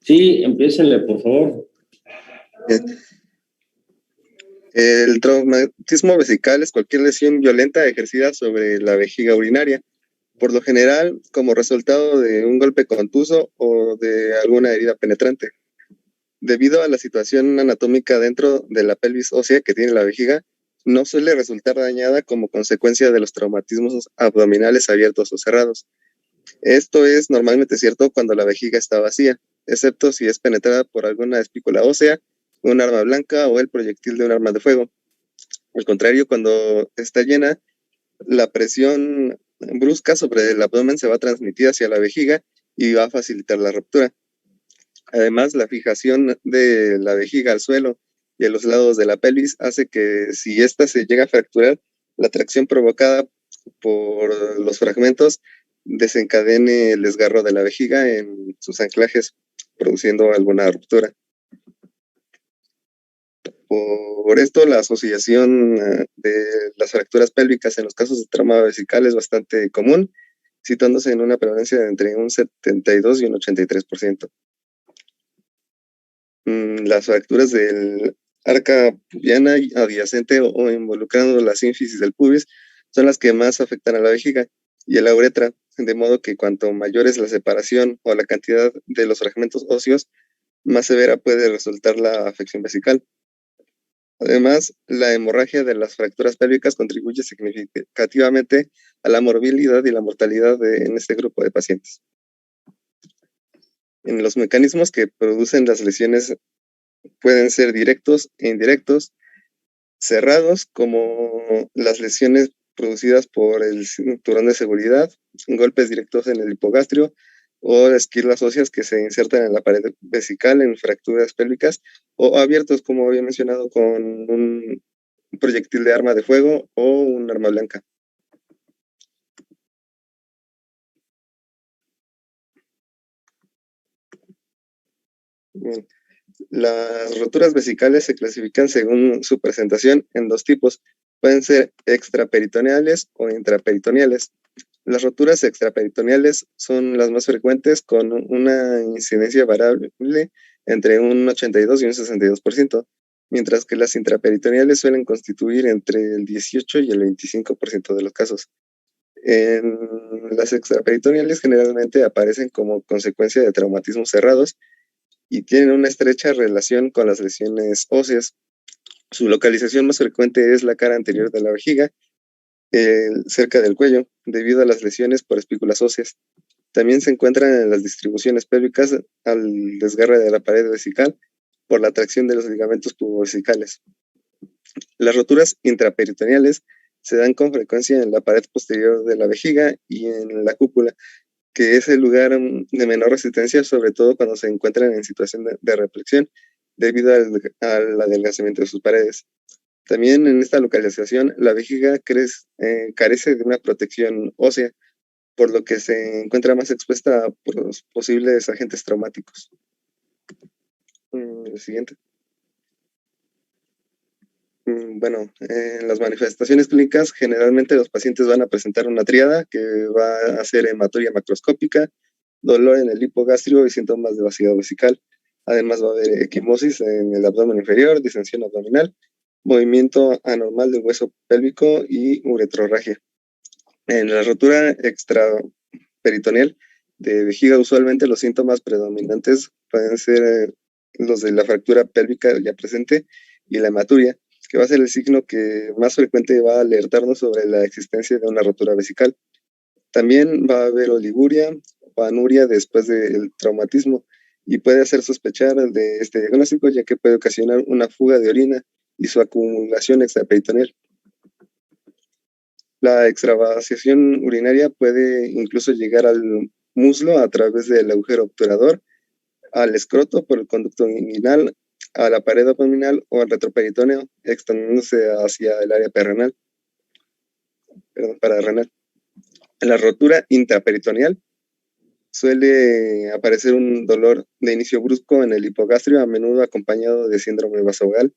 Sí, empiécenle, por favor. Bien. El traumatismo vesical es cualquier lesión violenta ejercida sobre la vejiga urinaria, por lo general como resultado de un golpe contuso o de alguna herida penetrante. Debido a la situación anatómica dentro de la pelvis ósea que tiene la vejiga, no suele resultar dañada como consecuencia de los traumatismos abdominales abiertos o cerrados. Esto es normalmente cierto cuando la vejiga está vacía, excepto si es penetrada por alguna espícula ósea, un arma blanca o el proyectil de un arma de fuego. Al contrario, cuando está llena, la presión brusca sobre el abdomen se va a transmitir hacia la vejiga y va a facilitar la ruptura. Además, la fijación de la vejiga al suelo y a los lados de la pelvis hace que si ésta se llega a fracturar, la tracción provocada por los fragmentos desencadene el desgarro de la vejiga en sus anclajes, produciendo alguna ruptura. Por esto, la asociación de las fracturas pélvicas en los casos de trauma vesical es bastante común, situándose en una prevalencia de entre un 72 y un 83%. Las fracturas del arca pubiana adyacente o involucrando la sínfisis del pubis son las que más afectan a la vejiga y a la uretra, de modo que cuanto mayor es la separación o la cantidad de los fragmentos óseos, más severa puede resultar la afección vesical. Además, la hemorragia de las fracturas pélvicas contribuye significativamente a la morbilidad y la mortalidad en este grupo de pacientes. En los mecanismos que producen las lesiones pueden ser directos e indirectos, cerrados, como las lesiones producidas por el cinturón de seguridad, golpes directos en el hipogastrio o esquirlas óseas que se insertan en la pared vesical en fracturas pélvicas, o abiertos, como había mencionado, con un proyectil de arma de fuego o un arma blanca. Bien. Las roturas vesicales se clasifican según su presentación en dos tipos. Pueden ser extraperitoneales o intraperitoneales. Las roturas extraperitoneales son las más frecuentes, con una incidencia variable entre un 82 y un 62%, mientras que las intraperitoneales suelen constituir entre el 18 y el 25% de los casos. En las extraperitoneales generalmente aparecen como consecuencia de traumatismos cerrados y tienen una estrecha relación con las lesiones óseas. Su localización más frecuente es la cara anterior de la vejiga, cerca del cuello, debido a las lesiones por espículas óseas. También se encuentran en las distribuciones pélvicas al desgarre de la pared vesical por la tracción de los ligamentos pubovesicales. Las roturas intraperitoneales se dan con frecuencia en la pared posterior de la vejiga y en la cúpula, que es el lugar de menor resistencia, sobre todo cuando se encuentran en situación de reflexión, debido al adelgazamiento de sus paredes. También en esta localización, la vejiga carece de una protección ósea, por lo que se encuentra más expuesta a los posibles agentes traumáticos. El siguiente. Bueno, en las manifestaciones clínicas, generalmente los pacientes van a presentar una tríada que va a ser hematuria macroscópica, dolor en el hipogastrio y síntomas de vaciado vesical. Además va a haber equimosis en el abdomen inferior, distensión abdominal, movimiento anormal del hueso pélvico y uretrorragia. En la rotura extraperitoneal de vejiga, usualmente los síntomas predominantes pueden ser los de la fractura pélvica ya presente y la hematuria, que va a ser el signo que más frecuente va a alertarnos sobre la existencia de una rotura vesical. También va a haber oliguria o anuria después del traumatismo y puede hacer sospechar de este diagnóstico, ya que puede ocasionar una fuga de orina y su acumulación extraperitoneal. La extravasación urinaria puede incluso llegar al muslo a través del agujero obturador, al escroto por el conducto inguinal, a la pared abdominal o al retroperitoneo, extendiéndose hacia el área pararenal. En la rotura intraperitoneal suele aparecer un dolor de inicio brusco en el hipogastrio, a menudo acompañado de síndrome vasovagal.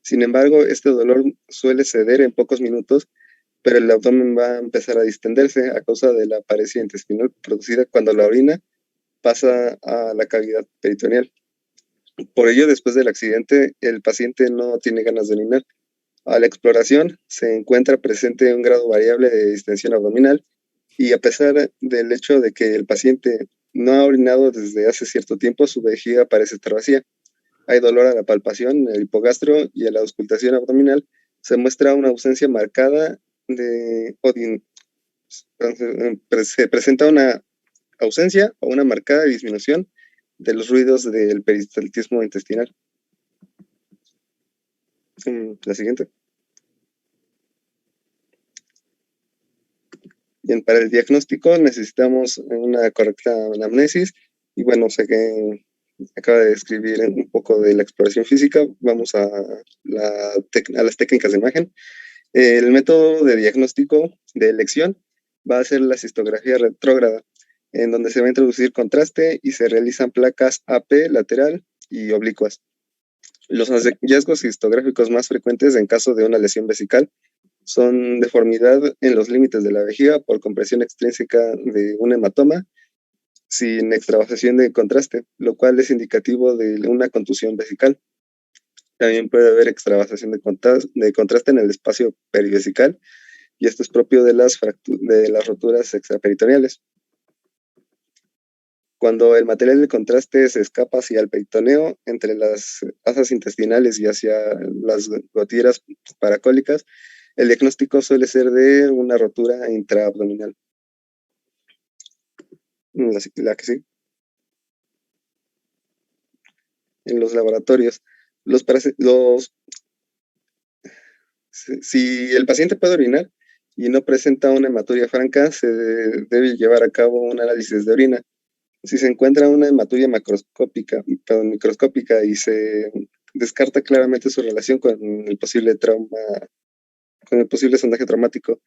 Sin embargo, este dolor suele ceder en pocos minutos, pero el abdomen va a empezar a distenderse a causa de la paresia intestinal producida cuando la orina pasa a la cavidad peritoneal. Por ello, después del accidente, el paciente no tiene ganas de orinar. A la exploración se encuentra presente un grado variable de distensión abdominal y a pesar del hecho de que el paciente no ha orinado desde hace cierto tiempo, su vejiga parece estar vacía. Hay dolor a la palpación, en el hipogastro y a la auscultación abdominal. Se muestra una ausencia marcada de se presenta una ausencia o una marcada disminución de los ruidos del peristaltismo intestinal. La siguiente. Bien, para el diagnóstico necesitamos una correcta anamnesis y bueno, sé que acaba de describir un poco de la exploración física. Vamos a las técnicas de imagen. El método de diagnóstico de elección va a ser la cistografía retrógrada, en donde se va a introducir contraste y se realizan placas AP lateral y oblicuas. Los hallazgos histográficos más frecuentes en caso de una lesión vesical son deformidad en los límites de la vejiga por compresión extrínseca de un hematoma sin extravasación de contraste, lo cual es indicativo de una contusión vesical. También puede haber extravasación de contraste en el espacio perivesical y esto es propio de las roturas extraperitoneales. Cuando el material de contraste se escapa hacia el peritoneo, entre las asas intestinales y hacia las goteras paracólicas, el diagnóstico suele ser de una rotura intraabdominal. La que sí. En los laboratorios, si el paciente puede orinar y no presenta una hematuria franca, se debe llevar a cabo un análisis de orina. Si se encuentra una hematuria microscópica y se descarta claramente su relación con el posible trauma, con el posible sondaje traumático.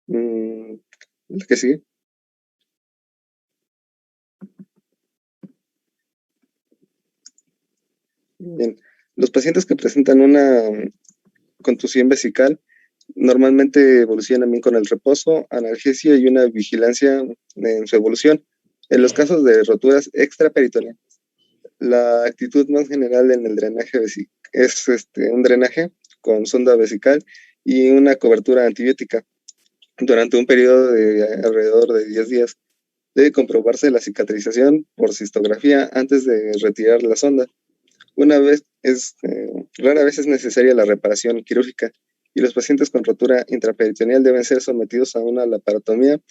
La que sigue. Bien, los pacientes que presentan una contusión vesical normalmente evolucionan bien con el reposo, analgesia y una vigilancia en su evolución. En los casos de roturas extraperitoneales, la actitud más general en el drenaje es un drenaje con sonda vesical y una cobertura antibiótica durante un periodo de alrededor de 10 días. Debe comprobarse la cicatrización por cistografía antes de retirar la sonda. Rara vez es necesaria la reparación quirúrgica y los pacientes con rotura intraperitoneal deben ser sometidos a una laparotomía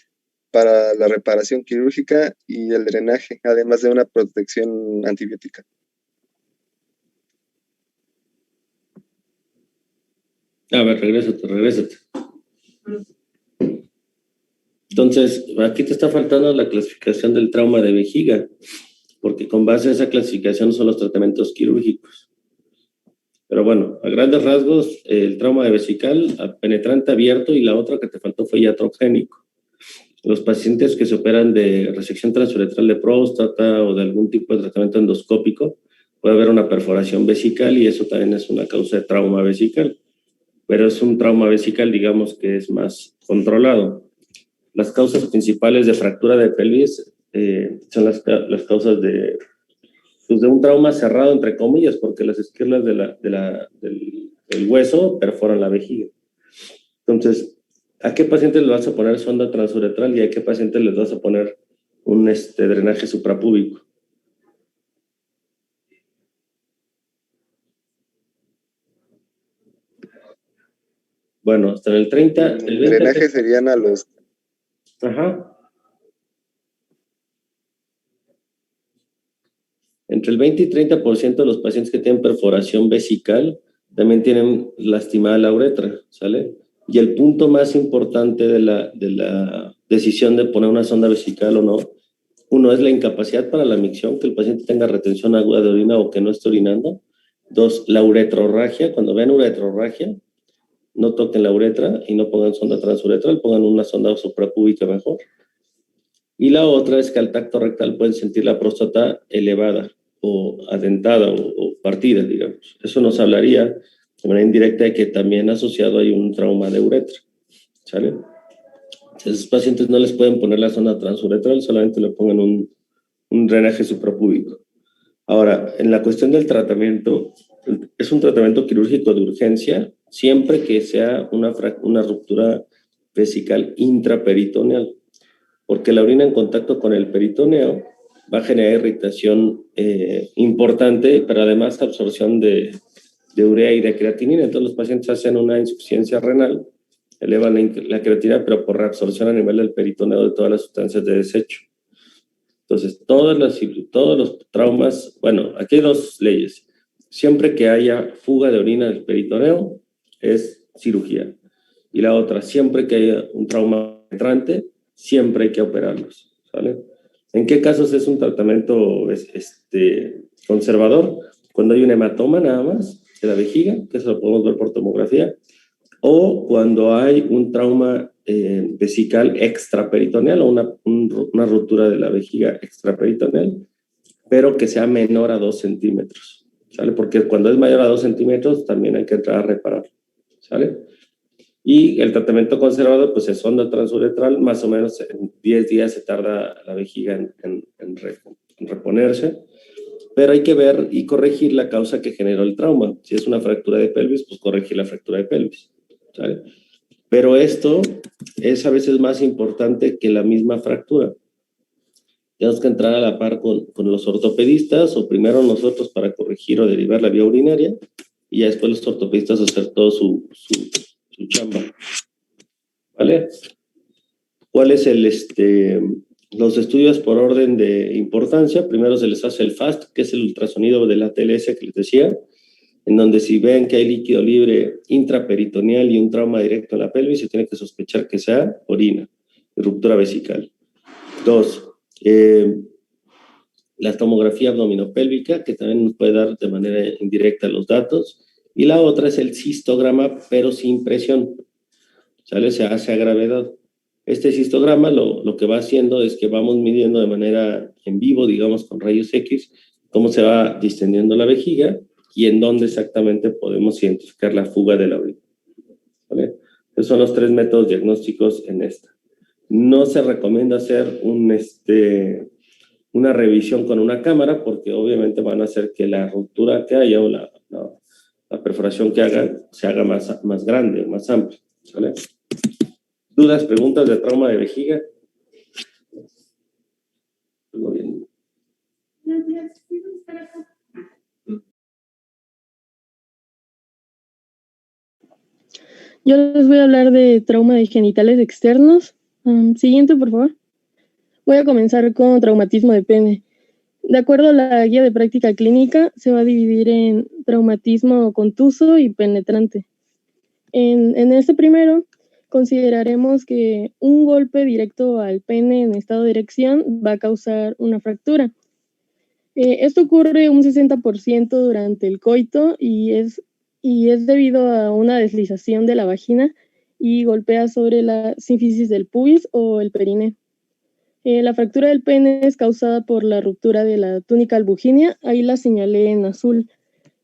para la reparación quirúrgica y el drenaje, además de una protección antibiótica. A ver, regrésate. Entonces, aquí te está faltando la clasificación del trauma de vejiga, porque con base a esa clasificación son los tratamientos quirúrgicos. Pero bueno, a grandes rasgos, el trauma de vesical, penetrante abierto, y la otra que te faltó fue iatrogénico. Los pacientes que se operan de resección transuretral de próstata o de algún tipo de tratamiento endoscópico, puede haber una perforación vesical y eso también es una causa de trauma vesical. Pero es un trauma vesical, digamos, que es más controlado. Las causas principales de fractura de pelvis son las causas de un trauma cerrado, entre comillas, porque las esquirlas del hueso perforan la vejiga. Entonces, ¿a qué pacientes les vas a poner sonda transuretral y a qué pacientes les vas a poner un drenaje suprapúbico? Bueno, hasta en el 30... El drenaje serían a los... Ajá. Entre el 20 y 30% de los pacientes que tienen perforación vesical también tienen lastimada la uretra, ¿sale? Y el punto más importante de la decisión de poner una sonda vesical o no, uno es la incapacidad para la micción, que el paciente tenga retención aguda de orina o que no esté orinando. Dos, la uretrorragia. Cuando vean uretrorragia, no toquen la uretra y no pongan sonda transuretral, pongan una sonda suprapúbica mejor. Y la otra es que al tacto rectal pueden sentir la próstata elevada o adentada o partida, digamos. Eso nos hablaría de manera indirecta de que también asociado hay un trauma de uretra, ¿sale? A esos pacientes no les pueden poner la zona transuretral, solamente le pongan un drenaje suprapúbico. Ahora, en la cuestión del tratamiento, es un tratamiento quirúrgico de urgencia siempre que sea una ruptura vesical intraperitoneal, porque la orina en contacto con el peritoneo va a generar irritación importante, pero además absorción de urea y de creatinina. Entonces los pacientes hacen una insuficiencia renal, elevan la creatinina, pero por reabsorción a nivel del peritoneo de todas las sustancias de desecho. Entonces, todos los traumas, bueno, aquí hay dos leyes. Siempre que haya fuga de orina del peritoneo, es cirugía. Y la otra, siempre que haya un trauma penetrante, siempre hay que operarlos, ¿sale? ¿En qué casos es un tratamiento conservador? Cuando hay un hematoma nada más de la vejiga, que eso lo podemos ver por tomografía, o cuando hay un trauma vesical extraperitoneal o una ruptura de la vejiga extraperitoneal, pero que sea menor a 2 centímetros, ¿sale? Porque cuando es mayor a 2 centímetros también hay que entrar a reparar, ¿sale? Y el tratamiento conservador, pues es sonda transuretral, más o menos en 10 días se tarda la vejiga en reponerse, pero hay que ver y corregir la causa que generó el trauma. Si es una fractura de pelvis, pues corregir la fractura de pelvis, ¿sale? Pero esto es a veces más importante que la misma fractura. Tenemos que entrar a la par con los ortopedistas, o primero nosotros para corregir o derivar la vía urinaria, y ya después los ortopedistas hacer todo su chamba. ¿Vale? ¿Cuál es los estudios por orden de importancia? Primero se les hace el FAST, que es el ultrasonido de la TLS que les decía, en donde si ven que hay líquido libre intraperitoneal y un trauma directo en la pelvis, se tiene que sospechar que sea orina, ruptura vesical. 2, la tomografía abdominopélvica, que también nos puede dar de manera indirecta los datos. Y la otra es el cistograma, pero sin presión. ¿Sale? Se hace a gravedad. Este cistograma lo que va haciendo es que vamos midiendo de manera en vivo, digamos con rayos X, cómo se va distendiendo la vejiga y en dónde exactamente podemos identificar la fuga de la orina. ¿Vale? Esos son los 3 métodos diagnósticos en esta. No se recomienda hacer una revisión con una cámara porque obviamente van a hacer que la ruptura que haya o la perforación que haga se haga más grande, más amplia. ¿Vale? ¿Dudas, preguntas de trauma de vejiga? Muy bien. Yo les voy a hablar de trauma de genitales externos. Siguiente, por favor. Voy a comenzar con traumatismo de pene. De acuerdo a la guía de práctica clínica, se va a dividir en traumatismo contuso y penetrante. En este primero, consideraremos que un golpe directo al pene en estado de erección va a causar una fractura. Esto ocurre un 60% durante el coito y es debido a una deslización de la vagina y golpea sobre la sínfisis del pubis o el perine. La fractura del pene es causada por la ruptura de la túnica albuginea, ahí la señalé en azul,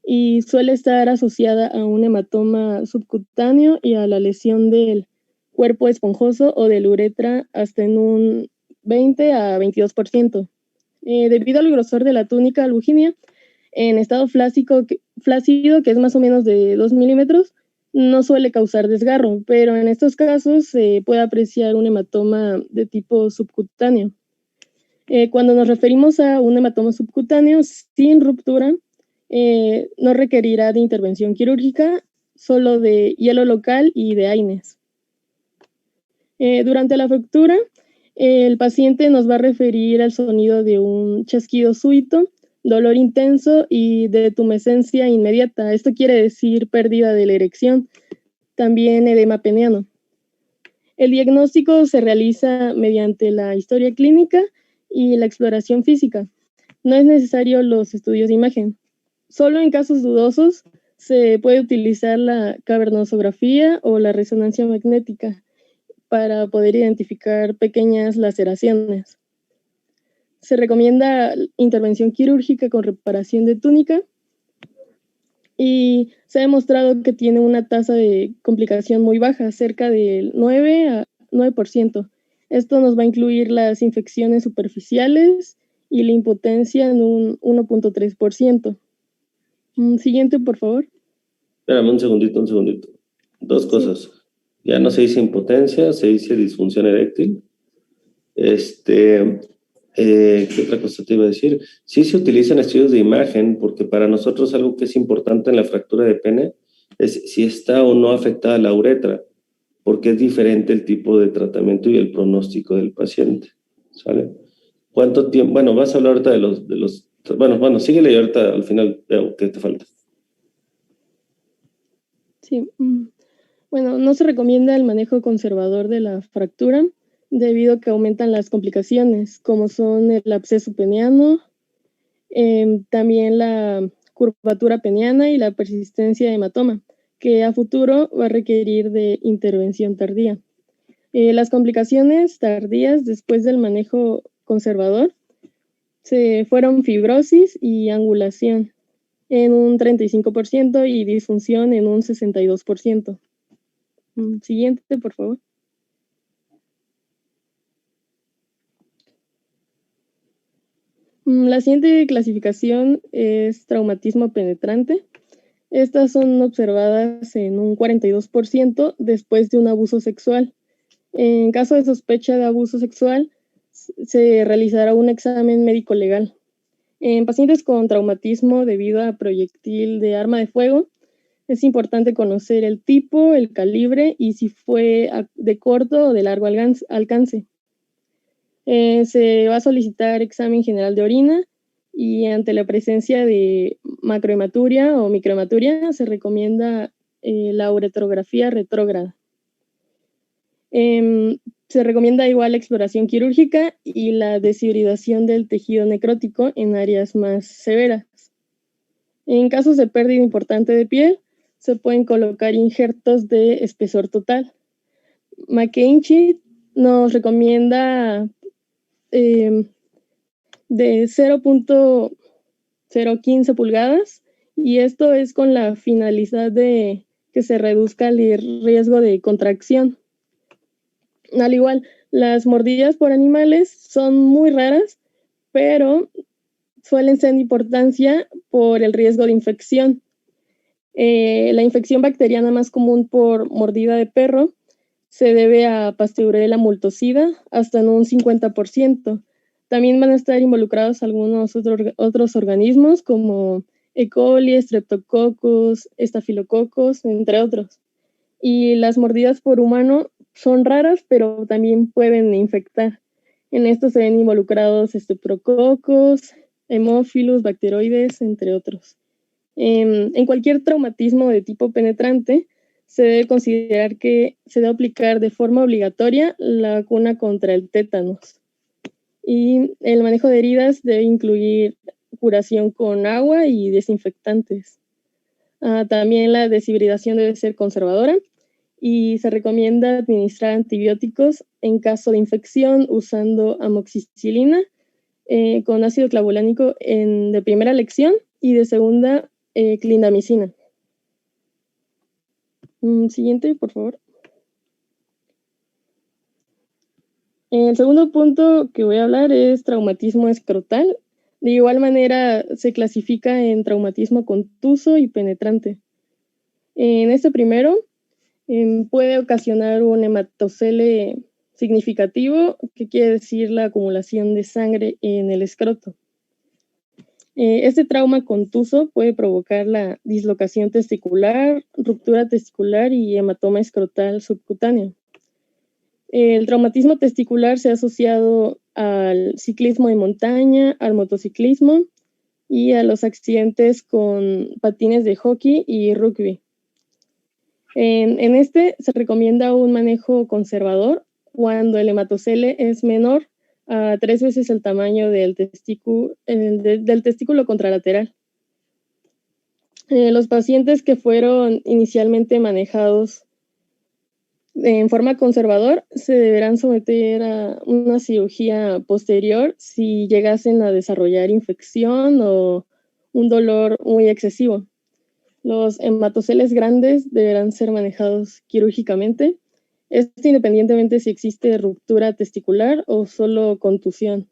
y suele estar asociada a un hematoma subcutáneo y a la lesión del cuerpo esponjoso o del uretra hasta en un 20 a 22%. Debido al grosor de la túnica albuginea, en estado flácido, que es más o menos de 2 milímetros, no suele causar desgarro, pero en estos casos se puede apreciar un hematoma de tipo subcutáneo. Cuando nos referimos a un hematoma subcutáneo sin ruptura, no requerirá de intervención quirúrgica, solo de hielo local y de AINES. Durante la fractura, el paciente nos va a referir al sonido de un chasquido súbito, dolor intenso y de tumescencia inmediata. Esto quiere decir pérdida de la erección, también edema peneano. El diagnóstico se realiza mediante la historia clínica y la exploración física. No es necesario los estudios de imagen. Solo en casos dudosos se puede utilizar la cavernosografía o la resonancia magnética para poder identificar pequeñas laceraciones. Se recomienda intervención quirúrgica con reparación de túnica y se ha demostrado que tiene una tasa de complicación muy baja, cerca del 9 9%. Esto nos va a incluir las infecciones superficiales y la impotencia en un 1.3%. Siguiente, por favor. Espérame un segundito. Dos cosas. Ya no se dice impotencia, se dice disfunción eréctil. ¿Qué otra cosa te iba a decir? Sí se utilizan estudios de imagen, porque para nosotros algo que es importante en la fractura de pene es si está o no afectada la uretra, porque es diferente el tipo de tratamiento y el pronóstico del paciente, ¿sale? ¿Cuánto tiempo? Bueno, vas a hablar ahorita de los bueno, síguele y ahorita al final veo qué te falta. Sí. Bueno, no se recomienda el manejo conservador de la fractura debido a que aumentan las complicaciones, como son el absceso peniano, también la curvatura peniana y la persistencia de hematoma, que a futuro va a requerir de intervención tardía. Las complicaciones tardías después del manejo conservador fueron fibrosis y angulación en un 35% y disfunción en un 62%. Siguiente, por favor. La siguiente clasificación es traumatismo penetrante. Estas son observadas en un 42% después de un abuso sexual. En caso de sospecha de abuso sexual, se realizará un examen médico legal. En pacientes con traumatismo debido a proyectil de arma de fuego, es importante conocer el tipo, el calibre y si fue de corto o de largo alcance. Se va a solicitar examen general de orina y ante la presencia de macrohematuria o microhematuria se recomienda la uretrografía retrógrada. Se recomienda igual exploración quirúrgica y la deshibridación del tejido necrótico en áreas más severas. En casos de pérdida importante de piel, se pueden colocar injertos de espesor total. McKenzie nos recomienda de 0.015 pulgadas y esto es con la finalidad de que se reduzca el riesgo de contracción. Al igual, las mordidas por animales son muy raras, pero suelen ser de importancia por el riesgo de infección. La infección bacteriana más común por mordida de perro se debe a Pasteurella multocida hasta en un 50%. También van a estar involucrados algunos otros organismos como E. coli, Streptococcus, Staphylococcus, entre otros. Y las mordidas por humano son raras, pero también pueden infectar. En esto se ven involucrados Streptococcus, Haemophilus, bacteroides, entre otros. En cualquier traumatismo de tipo penetrante, se debe considerar que se debe aplicar de forma obligatoria la vacuna contra el tétanos. Y el manejo de heridas debe incluir curación con agua y desinfectantes. También la deshibridación debe ser conservadora y se recomienda administrar antibióticos en caso de infección usando amoxicilina con ácido clavulánico de primera elección y de segunda clindamicina. Siguiente, por favor. El segundo punto que voy a hablar es traumatismo escrotal. De igual manera, se clasifica en traumatismo contuso y penetrante. En este primero, puede ocasionar un hematocele significativo, que quiere decir la acumulación de sangre en el escroto. Este trauma contuso puede provocar la dislocación testicular, ruptura testicular y hematoma escrotal subcutáneo. El traumatismo testicular se ha asociado al ciclismo de montaña, al motociclismo y a los accidentes con patines de hockey y rugby. En este se recomienda un manejo conservador cuando el hematocele es menor a 3 veces el tamaño del testículo contralateral. Los pacientes que fueron inicialmente manejados en forma conservador se deberán someter a una cirugía posterior si llegasen a desarrollar infección o un dolor muy excesivo. Los hematoceles grandes deberán ser manejados quirúrgicamente Esto independientemente si existe ruptura testicular o solo contusión.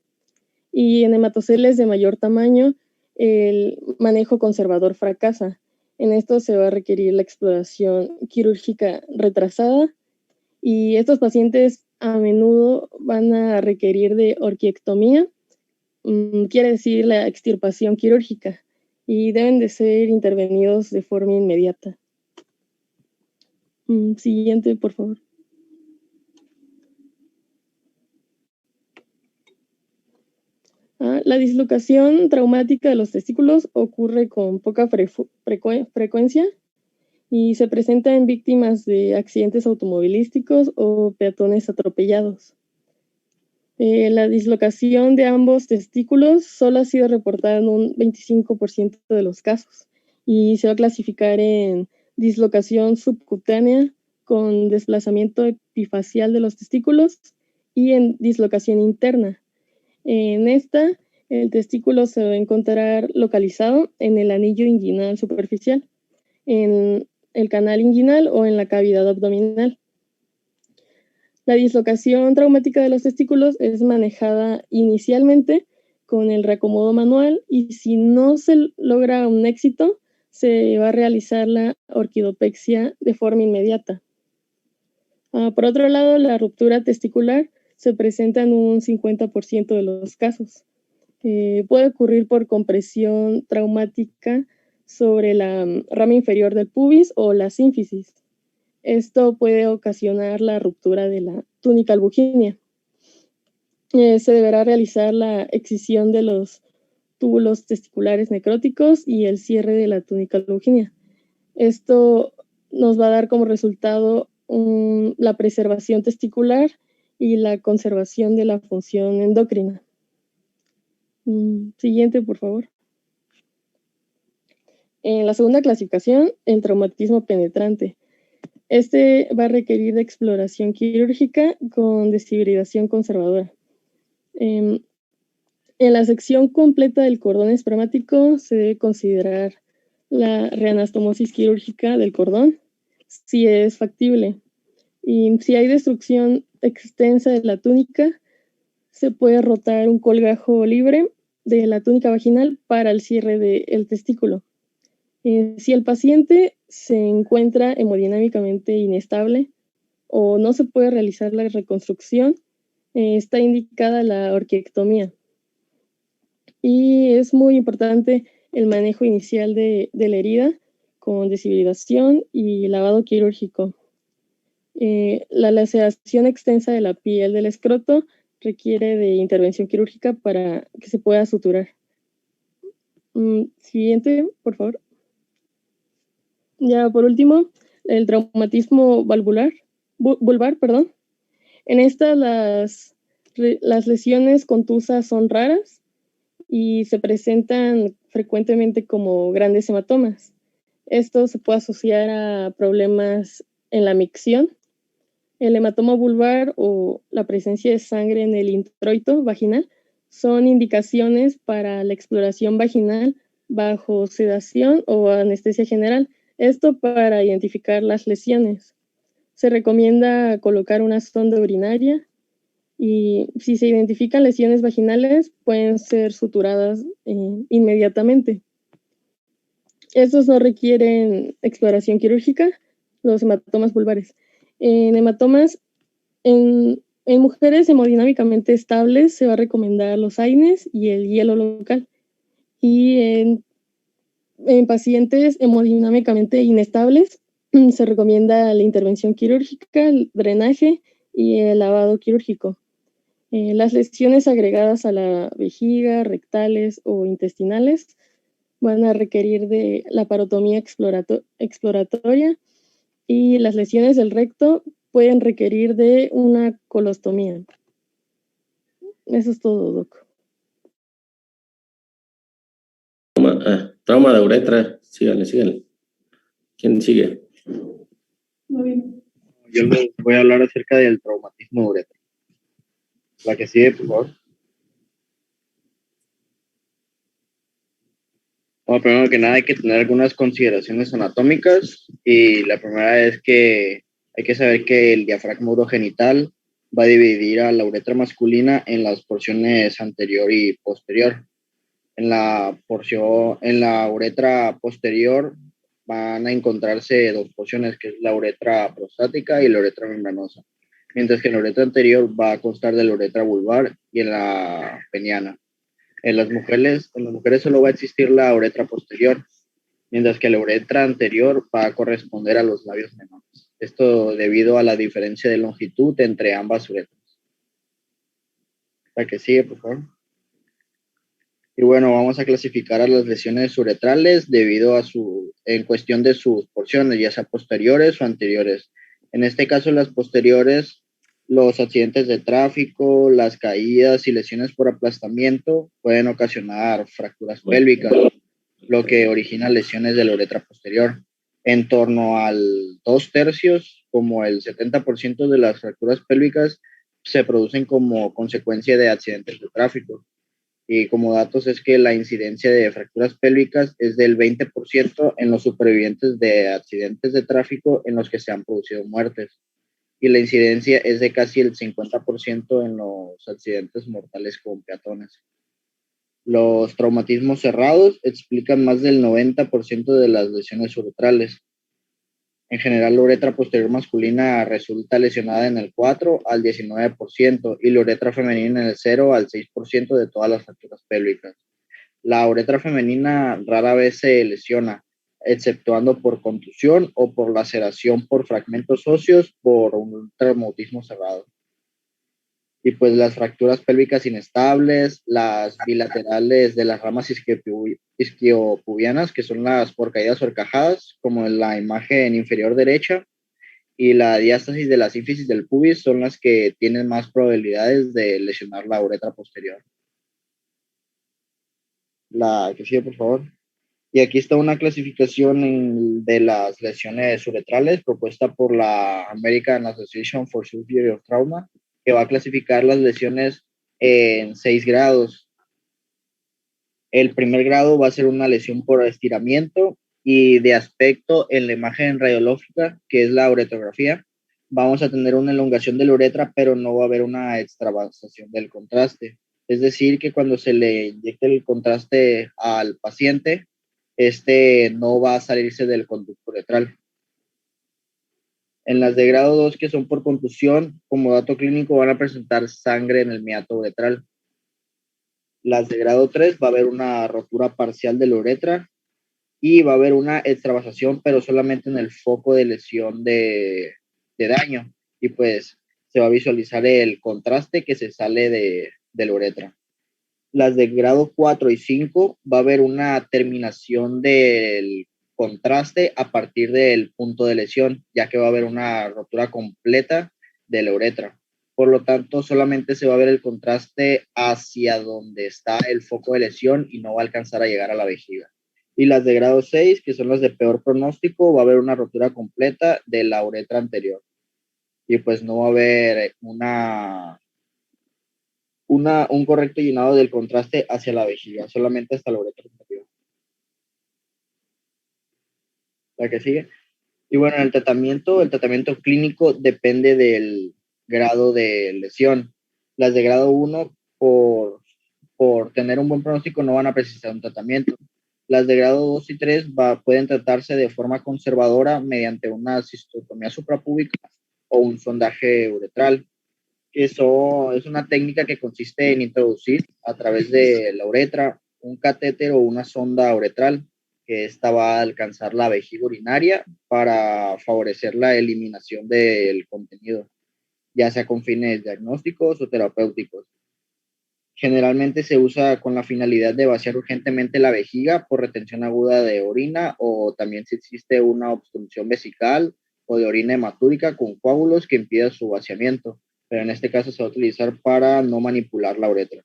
Y en hematoceles de mayor tamaño, el manejo conservador fracasa. En esto se va a requerir la exploración quirúrgica retrasada y estos pacientes a menudo van a requerir de orquiectomía, quiere decir la extirpación quirúrgica, y deben de ser intervenidos de forma inmediata. Siguiente, por favor. La dislocación traumática de los testículos ocurre con poca frecuencia y se presenta en víctimas de accidentes automovilísticos o peatones atropellados. La dislocación de ambos testículos solo ha sido reportada en un 25% de los casos y se va a clasificar en dislocación subcutánea con desplazamiento epifacial de los testículos y en dislocación interna. En esta, el testículo se va a encontrar localizado en el anillo inguinal superficial, en el canal inguinal o en la cavidad abdominal. La dislocación traumática de los testículos es manejada inicialmente con el reacomodo manual y si no se logra un éxito, se va a realizar la orquidopexia de forma inmediata. Por otro lado, la ruptura testicular se presenta en un 50% de los casos. Puede ocurrir por compresión traumática sobre la rama inferior del pubis o la sínfisis. Esto puede ocasionar la ruptura de la túnica albuginea. Se deberá realizar la excisión de los túbulos testiculares necróticos y el cierre de la túnica albuginea. Esto nos va a dar como resultado la preservación testicular y la conservación de la función endocrina. Siguiente, por favor. En la segunda clasificación, el traumatismo penetrante. Este va a requerir de exploración quirúrgica con deshibridación conservadora. En la sección completa del cordón espermático se debe considerar la reanastomosis quirúrgica del cordón, si es factible. Y si hay destrucción extensa de la túnica, se puede rotar un colgajo libre de la túnica vaginal para el cierre del testículo. Si el paciente se encuentra hemodinámicamente inestable o no se puede realizar la reconstrucción, está indicada la orquiectomía. Y es muy importante el manejo inicial de la herida con deshibridación y lavado quirúrgico. La laceración extensa de la piel del escroto requiere de intervención quirúrgica para que se pueda suturar. Siguiente, por favor. Ya por último, el traumatismo vulvar, perdón. En esta las lesiones contusas son raras y se presentan frecuentemente como grandes hematomas. Esto se puede asociar a problemas en la micción. El hematoma vulvar o la presencia de sangre en el introito vaginal son indicaciones para la exploración vaginal bajo sedación o anestesia general. Esto para identificar las lesiones. Se recomienda colocar una sonda urinaria y si se identifican lesiones vaginales pueden ser suturadas inmediatamente. Estos no requieren exploración quirúrgica, los hematomas vulvares. En hematomas, en mujeres hemodinámicamente estables se va a recomendar los AINES y el hielo local. Y en pacientes hemodinámicamente inestables se recomienda la intervención quirúrgica, el drenaje y el lavado quirúrgico. Las lesiones agregadas a la vejiga, rectales o intestinales van a requerir de laparotomía exploratoria y las lesiones del recto pueden requerir de una colostomía. Eso es todo, Doc. Trauma de uretra, síganle. ¿Quién sigue? Muy bien. Yo les voy a hablar acerca del traumatismo de uretra. La que sigue, por favor. Bueno, primero que nada hay que tener algunas consideraciones anatómicas y la primera es que Hay que saber que el diafragma urogenital va a dividir a la uretra masculina en las porciones anterior y posterior. En la uretra posterior van a encontrarse dos porciones, que es la uretra prostática y la uretra membranosa, mientras que en la uretra anterior va a constar de la uretra vulvar y en la peniana. En las mujeres solo va a existir la uretra posterior, mientras que la uretra anterior va a corresponder a los labios menores. Esto debido a la diferencia de longitud entre ambas uretras. La que sigue, por favor. Y bueno, vamos a clasificar a las lesiones uretrales en cuestión de sus porciones, ya sea posteriores o anteriores. En este caso, las posteriores, los accidentes de tráfico, las caídas y lesiones por aplastamiento pueden ocasionar fracturas pélvicas, lo que origina lesiones de la uretra posterior. En torno al 2/3, como el 70% de las fracturas pélvicas se producen como consecuencia de accidentes de tráfico. Y como datos es que la incidencia de fracturas pélvicas es del 20% en los supervivientes de accidentes de tráfico en los que se han producido muertes. Y la incidencia es de casi el 50% en los accidentes mortales con peatones. Los traumatismos cerrados explican más del 90% de las lesiones uretrales. En general, la uretra posterior masculina resulta lesionada en el 4 al 19% y la uretra femenina en el 0 al 6% de todas las fracturas pélvicas. La uretra femenina rara vez se lesiona, exceptuando por contusión o por laceración por fragmentos óseos por un traumatismo cerrado. Y pues las fracturas pélvicas inestables, las bilaterales de las ramas isquiopubianas, que son las por caídas o horcajadas, como en la imagen inferior derecha, y la diástasis de la sínfisis del pubis son las que tienen más probabilidades de lesionar la uretra posterior. La que sigue, por favor. Y aquí está una clasificación de las lesiones uretrales propuesta por la American Association for Surgery of Trauma, que va a clasificar las lesiones en 6 grados. El primer grado va a ser una lesión por estiramiento y de aspecto en la imagen radiológica, que es la uretrografía. Vamos a tener una elongación de la uretra, pero no va a haber una extravasación del contraste. Es decir, que cuando se le inyecte el contraste al paciente, no va a salirse del conducto uretral. En las de grado 2, que son por contusión, como dato clínico, van a presentar sangre en el meato uretral. Las de grado 3 va a haber una rotura parcial de la uretra y va a haber una extravasación, pero solamente en el foco de lesión de daño. Y pues se va a visualizar el contraste que se sale de la uretra. Las de grado 4 y 5 va a haber una terminación del contraste a partir del punto de lesión, ya que va a haber una rotura completa de la uretra. Por lo tanto, solamente se va a ver el contraste hacia donde está el foco de lesión y no va a alcanzar a llegar a la vejiga. Y las de grado 6, que son las de peor pronóstico, va a haber una rotura completa de la uretra anterior. Y pues no va a haber un correcto llenado del contraste hacia la vejiga, solamente hasta la uretra anterior. La que sigue. Y bueno, el tratamiento clínico depende del grado de lesión. Las de grado 1, por tener un buen pronóstico, no van a precisar un tratamiento. Las de grado 2 y 3 pueden tratarse de forma conservadora mediante una cistotomía suprapúbica o un sondaje uretral. Eso es una técnica que consiste en introducir a través de la uretra un catéter o una sonda uretral, que esta va a alcanzar la vejiga urinaria para favorecer la eliminación del contenido, ya sea con fines diagnósticos o terapéuticos. Generalmente se usa con la finalidad de vaciar urgentemente la vejiga por retención aguda de orina, o también si existe una obstrucción vesical o de orina hematúrica con coágulos que impida su vaciamiento, pero en este caso se va a utilizar para no manipular la uretra.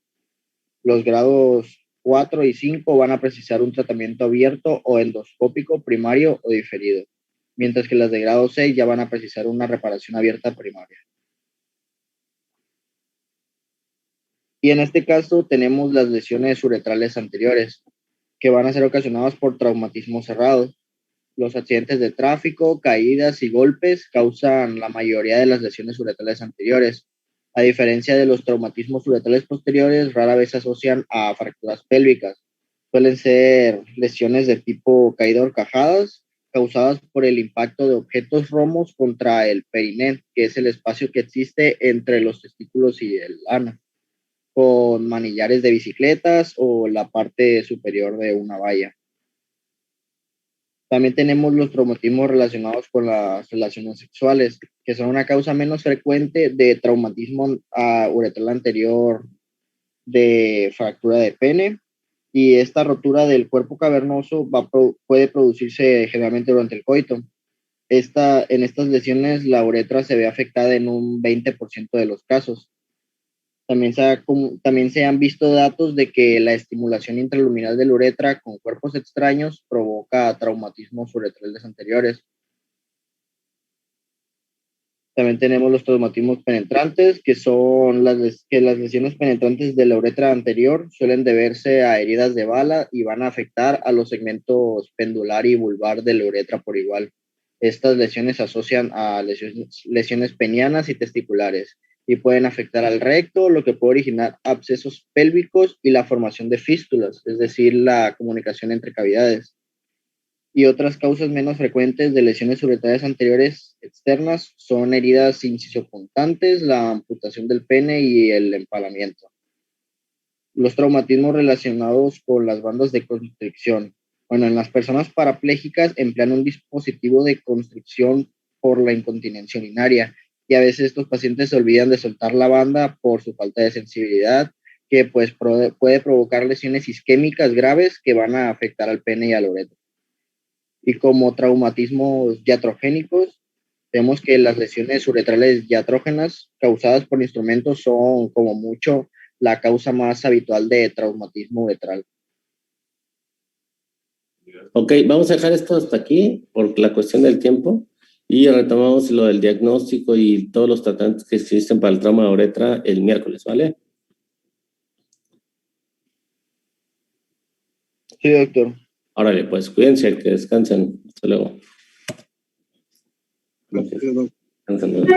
Los grados 4 y 5 van a precisar un tratamiento abierto o endoscópico primario o diferido, mientras que las de grado 6 ya van a precisar una reparación abierta primaria. Y en este caso tenemos las lesiones uretrales anteriores, que van a ser ocasionadas por traumatismo cerrado. Los accidentes de tráfico, caídas y golpes causan la mayoría de las lesiones uretrales anteriores. A diferencia de los traumatismos uretrales posteriores, rara vez se asocian a fracturas pélvicas. Suelen ser lesiones de tipo caída horcajadas, causadas por el impacto de objetos romos contra el periné, que es el espacio que existe entre los testículos y el ano, con manillares de bicicletas o la parte superior de una valla. También tenemos los traumatismos relacionados con las relaciones sexuales, que son una causa menos frecuente de traumatismo uretral anterior de fractura de pene, y esta rotura del cuerpo cavernoso puede producirse generalmente durante el coito. En estas lesiones la uretra se ve afectada en un 20% de los casos. También se han visto datos de que la estimulación intraluminal de la uretra con cuerpos extraños provoca traumatismos uretrales anteriores. También tenemos los traumatismos penetrantes, que son las lesiones penetrantes de la uretra anterior suelen deberse a heridas de bala y van a afectar a los segmentos pendular y vulvar de la uretra por igual. Estas lesiones se asocian a lesiones penianas y testiculares y pueden afectar al recto, lo que puede originar abscesos pélvicos y la formación de fístulas, es decir, la comunicación entre cavidades. Y otras causas menos frecuentes de lesiones uretrales anteriores externas son heridas incisiopuntantes, la amputación del pene y el empalamiento. Los traumatismos relacionados con las bandas de constricción. Bueno, en las personas parapléjicas emplean un dispositivo de constricción por la incontinencia urinaria, y a veces estos pacientes se olvidan de soltar la banda por su falta de sensibilidad, que pues puede provocar lesiones isquémicas graves que van a afectar al pene y al uretra. Y como traumatismos iatrogénicos, vemos que las lesiones uretrales iatrógenas causadas por instrumentos son como mucho la causa más habitual de traumatismo uretral. Ok, vamos a dejar esto hasta aquí por la cuestión del tiempo y retomamos lo del diagnóstico y todos los tratamientos que existen para el trauma de uretra el miércoles, ¿vale? Sí, doctor. Órale, pues cuídense, que descansen. Hasta luego. Gracias. Descansen.